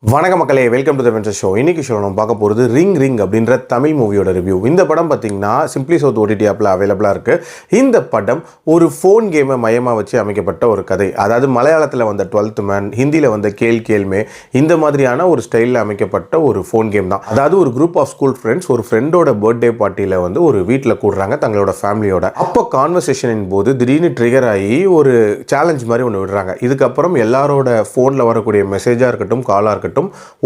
வணக்கம் மக்களே, welcome to the venture show. இன்னைக்கு ஷோ நம்ம பார்க்க போகிறது ரிங் அப்படின்ற தமிழ் மூவியோட ரிவ்யூ. இந்த படம் பார்த்தீங்கன்னா சிம்பிளி சவுத் ஓடிடி ஆப்பில் அவைலபிளாக இருக்குது. இந்த படம் ஒரு ஃபோன் கேமை மையமாக வச்சு அமைக்கப்பட்ட ஒரு கதை. அதாவது மலையாளத்தில் வந்த 12th மேன், ஹிந்தியில் வந்த கேள்மே, இந்த மாதிரியான ஒரு ஸ்டைலில் அமைக்கப்பட்ட ஒரு ஃபோன் கேம் தான். அதாவது ஒரு குரூப் ஆஃப் ஸ்கூல் ஃப்ரெண்ட்ஸ் ஒரு ஃப்ரெண்டோட பர்த்டே பார்ட்டியில் வந்து ஒரு வீட்டில் கூடுறாங்க தங்களோட ஃபேமிலியோட. அப்போ கான்வர்சேஷனின் போது திடீர்னு ட்ரிகர் ஆகி ஒரு சேலஞ்ச் மாதிரி ஒன்று விடுறாங்க. இதுக்கப்புறம் எல்லாரோட ஃபோனில் வரக்கூடிய மெசேஜாக இருக்கட்டும், காலாக இருக்கட்டும்,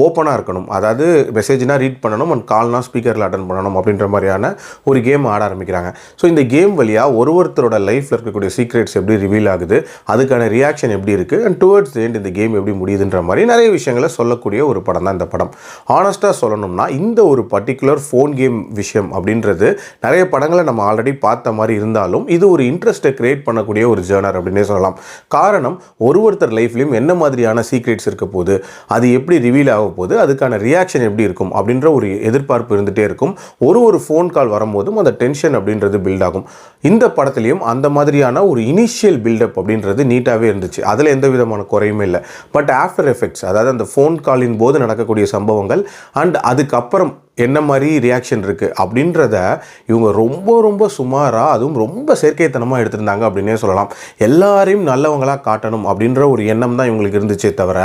ஓப்பனாக இருக்கணும். அதாவது மெசேஜ்னா ரீட் பண்ணணும் அண்ட் கால்னா ஸ்பீக்கரில் அட்டன் பண்ணணும் அப்படின்ற மாதிரியான ஒரு கேம் ஆட ஆரம்பிக்கிறாங்க. ஸோ இந்த கேம் வழியாக ஒருத்தரோட லைஃப்பில் இருக்கக்கூடிய சீக்ரெட்ஸ் எப்படி ரிவீல் ஆகுது, அதுக்கான ரியாக்ஷன் எப்படி இருக்குது, அண்ட் டுவர்ட்ஸ் எண்ட் இந்த கேம் எப்படி முடியுதுன்ற மாதிரி நிறைய விஷயங்களை சொல்லக்கூடிய ஒரு படம் தான் இந்த படம். ஆனஸ்ட்டாக சொல்லணும்னா இந்த ஒரு பர்டிகுலர் ஃபோன் கேம் விஷயம் அப்படின்றது நிறைய படங்களை நம்ம ஆல்ரெடி பார்த்த மாதிரி இருந்தாலும் இது ஒரு இன்ட்ரெஸ்ட்டை கிரியேட் பண்ணக்கூடிய ஒரு ஜேர்னர் அப்படின்னே சொல்லலாம். காரணம், ஒருத்தர் லைஃப்லையும் என்ன மாதிரியான சீக்ரெட்ஸ் இருக்க போது, அது எப்படி ரிவீல் ஆக போது, அதுக்கான ரியாக்ஷன் எப்படி இருக்கும் அப்படின்ற ஒரு எதிர்பார்ப்பு இருந்துகிட்டே இருக்கும். ஒரு ஃபோன் கால் வரும்போதும் அந்த டென்ஷன் அப்படின்றது பில்ட் ஆகும். இந்த படத்துலையும் அந்த மாதிரியான ஒரு இனிஷியல் பில்டப் அப்படின்றது நீட்டாகவே இருந்துச்சு. அதில் எந்த விதமான குறையுமே இல்லை. பட் ஆஃப்டர் எஃபெக்ட்ஸ், அதாவது அந்த ஃபோன் காலின் போது நடக்கக்கூடிய சம்பவங்கள் அண்ட் அதுக்கப்புறம் என்ன மாதிரி ரியாக்ஷன் இருக்குது அப்படின்றத இவங்க ரொம்ப சுமாராக, அதுவும் ரொம்ப செயற்கைத்தனமாக எடுத்திருந்தாங்க அப்படின்னே சொல்லலாம். எல்லாரையும் நல்லவங்களாக காட்டணும் அப்படின்ற ஒரு எண்ணம் தான் இவங்களுக்கு இருந்துச்சே தவிர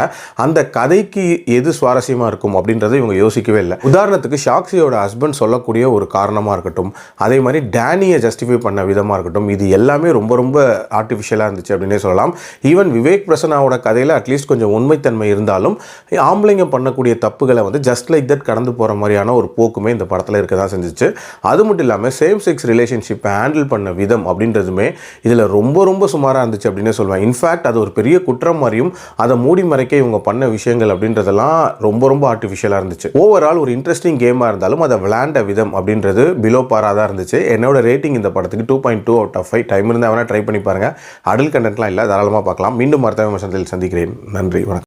அந்த கதைக்கு எது சுவாரஸ்யமாக இருக்கும் அப்படின்றத இவங்க யோசிக்கவே இல்லை. உதாரணத்துக்கு சாக்ஷியோட ஹஸ்பண்ட் சொல்லக்கூடிய ஒரு காரணமாக இருக்கட்டும், அதே மாதிரி டேனியை ஜஸ்டிஃபை பண்ண விதமாக இருக்கட்டும், இது எல்லாமே ரொம்ப ஆர்டிஃபிஷியலாக இருந்துச்சு அப்படின்னே சொல்லலாம். ஈவன் விவேக் பிரசன்னாவோட கதையில் அட்லீஸ்ட் கொஞ்சம் உண்மைத்தன்மை இருந்தாலும் ஆம்பளைங்க பண்ணக்கூடிய தப்புகளை வந்து ஜஸ்ட் லைக் தட் கடந்து போகிற மாதிரியான ஒரு போக்குமே இந்த படத்தில் இருக்க தான் செஞ்சிச்சு. அது மட்டும் இல்லாமல் சேம் செக்ஸ் ரிலேஷன்ஷிப்பை ஹேண்டில் பண்ண விதம் அப்படின்றதுமே இதில் ரொம்ப சுமாராக இருந்துச்சு அப்படின்னே சொல்லுவேன். இன்ஃபேக்ட் அது ஒரு பெரிய குற்றம் மாதிரியும் அதை மூடி மறைக்க இவங்க பண்ண விஷயங்கள் அப்படின்றதெல்லாம் ரொம்ப ஆர்டிஃபிஷியலாக இருந்துச்சு. ஓவரால் ஒரு இன்ட்ரெஸ்டிங் கேமாக இருந்தாலும் அதை விளையாண்ட விதம் அப்படின்றது பிலோ பாராக தான் இருந்துச்சு. என்னோட ரேட்டிங் இந்த படத்துக்கு 2.2 out of 5. டைம் இருந்தால் வேணால் ட்ரை பண்ணி பாருங்கள். அடல்ட் கண்டென்ட்லாம் இல்லை, தாராளமாக பார்க்கலாம். மீண்டும் மருத்துவ விமர்சனத்தில் சந்திக்கிறேன். நன்றி, வணக்கம்.